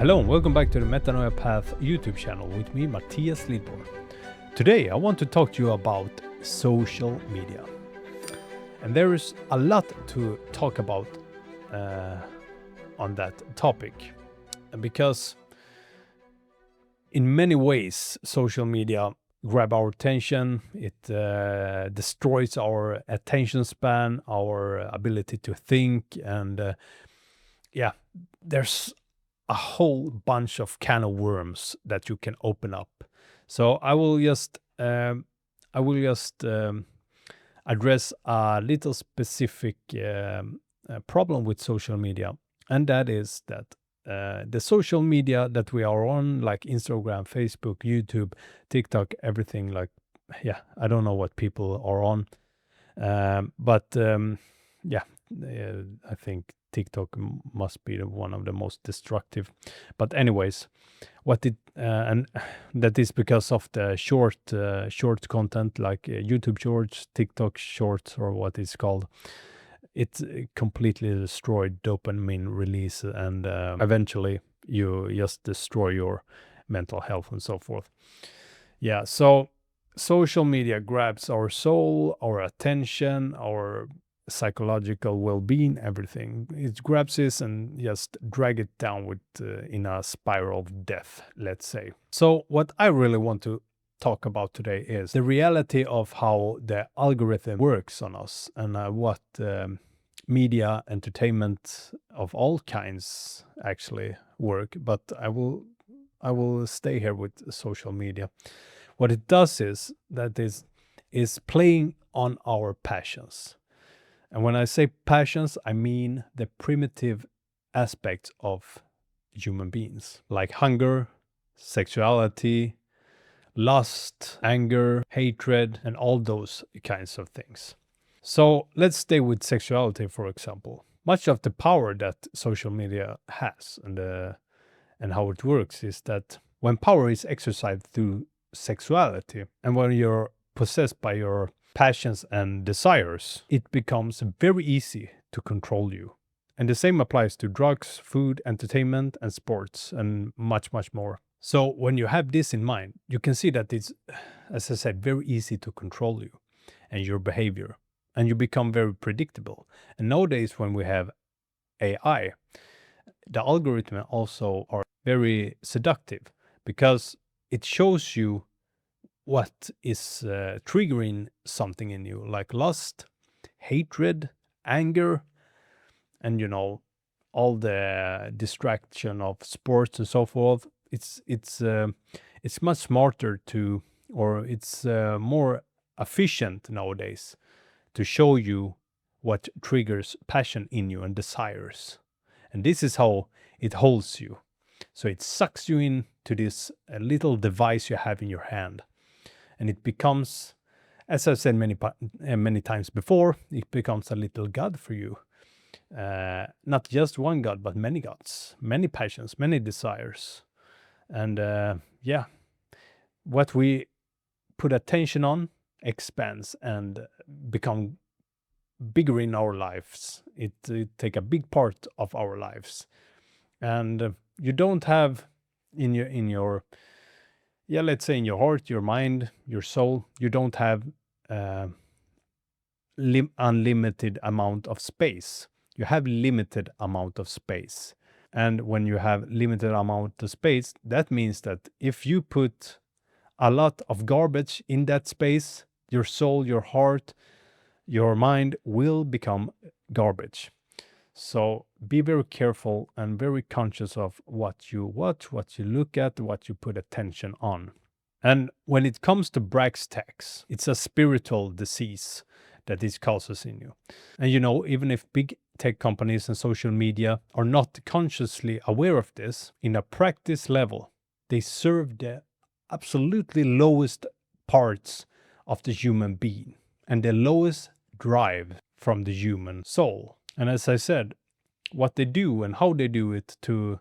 Hello and welcome back to the Metanoia Path YouTube channel with me, Matthias Lidborg. Today I want to talk to you about social media. And there is a lot to talk about on that topic. Because in many ways social media grab our attention, it destroys our attention span, our ability to think, and there's a whole bunch of can of worms that you can open up. So I will just address a little specific problem with social media, and that is that the social media that we are on, like Instagram, Facebook, YouTube, TikTok, everything, I don't know what people are on, I think TikTok must be one of the most destructive. But anyways, and that is because of the short content like YouTube Shorts, TikTok Shorts, or what it's called. It completely destroyed dopamine release, and eventually you just destroy your mental health and so forth. Yeah, so social media grabs our soul, our attention, our psychological well-being, everything. It grabs this and just drag it down in a spiral of death, let's say. So what I really want to talk about today is the reality of how the algorithm works on us, and what media entertainment of all kinds actually work. But I will stay here with social media. What it does is playing on our passions. And when I say passions, I mean the primitive aspects of human beings, like hunger, sexuality, lust, anger, hatred, and all those kinds of things. So let's stay with sexuality, for example. Much of the power that social media has and how it works is that when power is exercised through sexuality, and when you're possessed by your passions and desires, it becomes very easy to control you. And the same applies to drugs, food, entertainment, and sports, and much, much more. So when you have this in mind, you can see that it's, as I said, very easy to control you and your behavior, and you become very predictable. And nowadays, when we have AI, the algorithms also are very seductive, because it shows you what is triggering something in you, like lust, hatred, anger, and all the distraction of sports and so forth. It's much smarter it's more efficient nowadays to show you what triggers passion in you and desires, and this is how it holds you. So it sucks you into this little device you have in your hand. And it becomes, as I've said many times before, it becomes a little god for you. Not just one god, but many gods, many passions, many desires. And what we put attention on expands and become bigger in our lives. It take a big part of our lives. And you don't have in your let's say in your heart, your mind, your soul, you don't have unlimited amount of space. You have limited amount of space. And when you have limited amount of space, that means that if you put a lot of garbage in that space, your soul, your heart, your mind will become garbage. So be very careful and very conscious of what you watch, what you look at, what you put attention on. And when it comes to brass tacks, it's a spiritual disease that this causes in you. And even if big tech companies and social media are not consciously aware of this, in a practice level, they serve the absolutely lowest parts of the human being and the lowest drive from the human soul. And as I said, what they do and how they do it to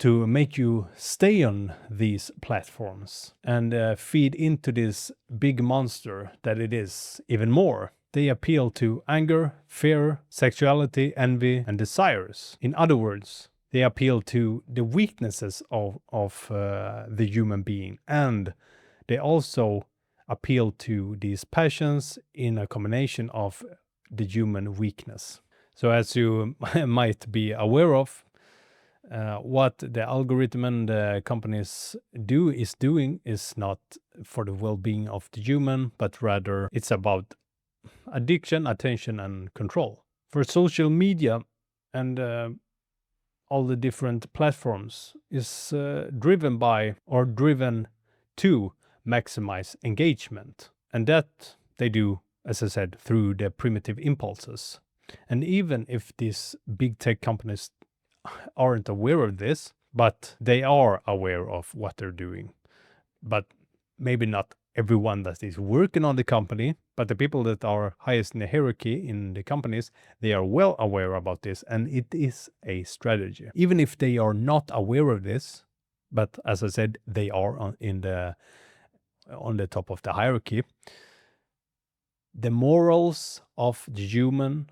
make you stay on these platforms and feed into this big monster that it is even more. They appeal to anger, fear, sexuality, envy, and desires. In other words, They appeal to the weaknesses of the human being, and they also appeal to these passions in a combination of the human weakness. So as you might be aware of, what the algorithm and the companies doing is not for the well-being of the human, but rather it's about addiction, attention, and control. For social media and all the different platforms is driven by or driven to maximize engagement. And that they do, as I said, through the primitive impulses. And even if these big tech companies aren't aware of this, but they are aware of what they're doing. But maybe not everyone that is working on the company, but the people that are highest in the hierarchy in the companies, they are well aware about this, and it is a strategy. Even if they are not aware of this, but as I said, they are on the top of the hierarchy, the morals of the human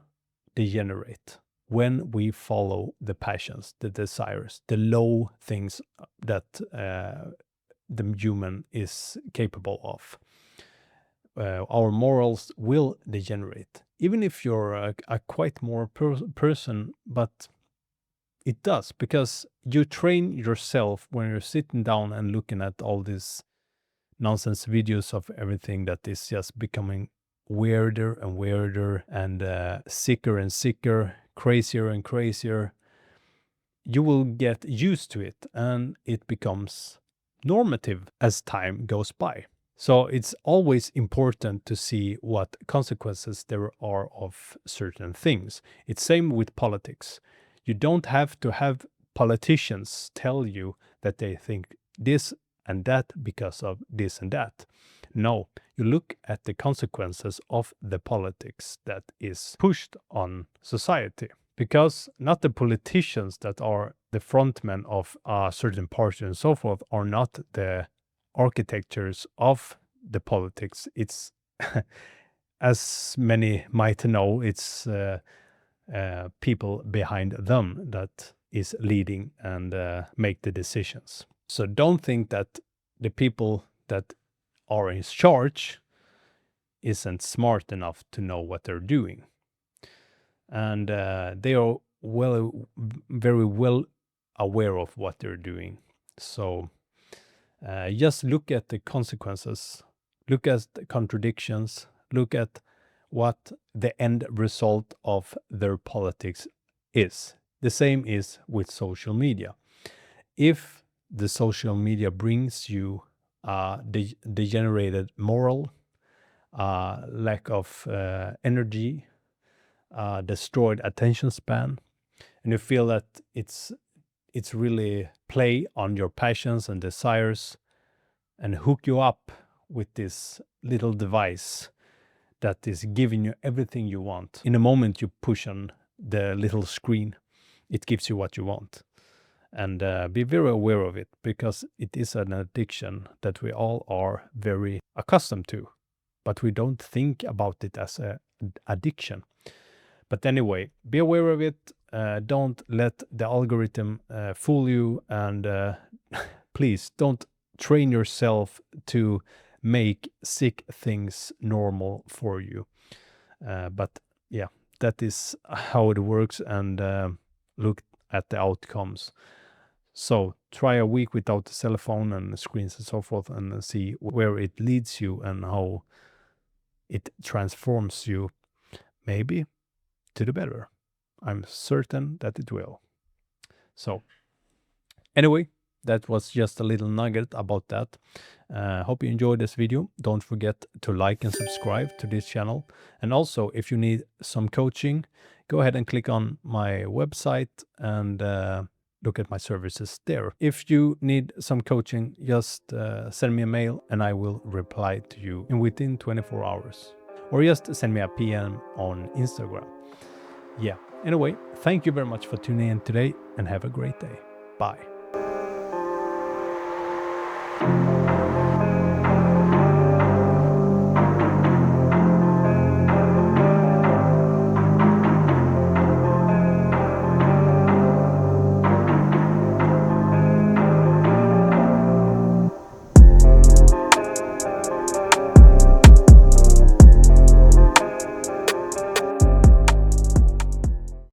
degenerate when we follow the passions, the desires, the low things that the human is capable of. Our morals will degenerate, even if you're a quite more person, but it does, because you train yourself when you're sitting down and looking at all these nonsense videos of everything that is just becoming weirder and weirder and sicker and sicker, crazier and crazier. You will get used to it, and it becomes normative as time goes by. So it's always important to see what consequences there are of certain things. It's same with politics. You don't have to have politicians tell you that they think this and that because of this and that. No, you look at the consequences of the politics that is pushed on society. Because not the politicians that are the frontmen of a certain party and so forth are not the architectures of the politics. It's, as many might know, it's people behind them that is leading and make the decisions. So don't think that the people that are in charge isn't smart enough to know what they're doing. And they are very well aware of what they're doing. So just look at the consequences, look at the contradictions, look at what the end result of their politics is. The same is with social media. If the social media brings you degenerated moral, lack of energy, destroyed attention span, and you feel that it's really play on your passions and desires and hook you up with this little device that is giving you everything you want. In a moment you push on the little screen, it gives you what you want. And be very aware of it, because it is an addiction that we all are very accustomed to, but we don't think about it as an addiction. But anyway, be aware of it. Don't let the algorithm fool you, and please don't train yourself to make sick things normal for you. But yeah, that is how it works, and look at the outcomes. So try a week without the cell phone and screens and so forth, and see where it leads you and how it transforms you, maybe to the better. I'm certain that it will. So anyway, that was just a little nugget about that. Hope you enjoyed this video. Don't forget to like and subscribe to this channel. And also, if you need some coaching, go ahead and click on my website and look at my services there. If you need some coaching, just send me a mail and I will reply to you within 24 hours. Or just send me a PM on Instagram. Yeah. Anyway, thank you very much for tuning in today, and have a great day. Bye.